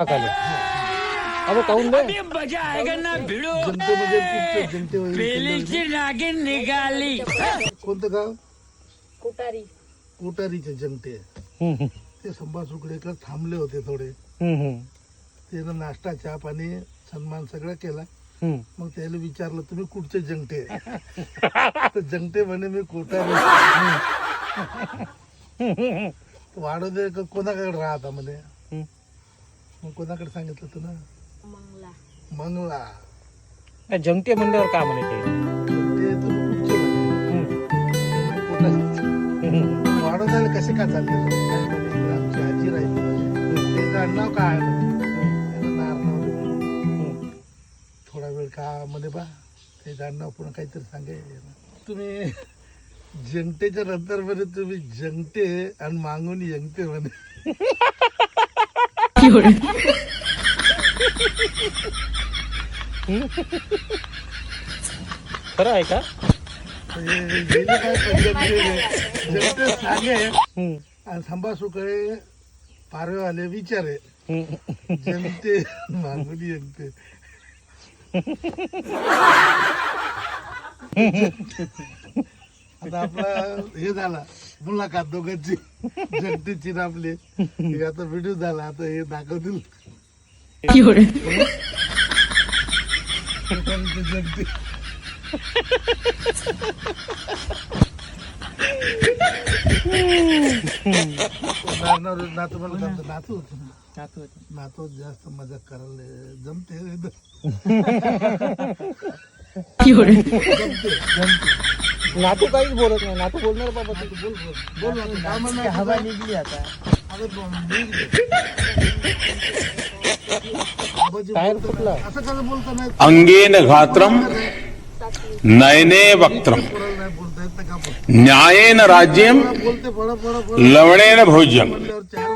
अबे काऊन बे मजा आएगा ना भिड़ो जनतेमध्ये खूप जनते पेलीची नागिन निघाली कोणतं गाव कुटारी कोटारीचे जनते हम्म, ते संभाज सुकडेकर थांबले होते थोडे. हम्म, त्यानं नाश्ता चहा पाणी सन्मान सगळं केला. हम्म. मग त्याला विचारलं तुम्ही कुठचे जंगटे तर जंगटे म्हणे मी कोटारी. वाढवदे कोणाकडे राहता म्हणे. हम्म. मग कोणाकडे सांगितलं तू ना मंगला मंगला. नाही, जंगटे म्हणल्यावर काय म्हणे ते ते तुम्ही कुठचे म्हणे कोटारीचे. वाढवद्याला कसे काय चालले आमची आजी राहिली म्हणे. त्याचं नाव काय आहे म्हणे. त्याचं नाव थोडा वेळ का मध्ये बा त्याचं नाव पुन्हा काहीतरी सांगायचं. तुम्ही जंगटेच्या नंतर म्हणे तुम्ही जंगटे आणि मागून यंगते म्हणे. खरं आहे का जंगटे सांगे हम्म, आणि थांबा सुकडे पारवेवाले विचारे हम्म. जंगते मागून यंगते. आता आपला हे झाला मुलाखत दोघांची जगतीची ना आपली. हे आता व्हिडिओ झाला आता हे दाखवतील जगती. नातू मला जमतं. नातू होतो ना. नातू जास्त मजा करायला जमते नातू काहीच बोलत नाही. नातू बोलणार बाबा तू बोल बोल नातू. काय म्हणणार हवा निघली आता अरे आबाजी टायर बोलतो फुटला. ना. असं कसं बोलता नाही अंगेन घात्रम नयने वक्त्रम पोराला नाही बोलता येत का. न्यायेन राज्यम बोलते पळ लवणेन भोज्यम म्हणल्यावर चार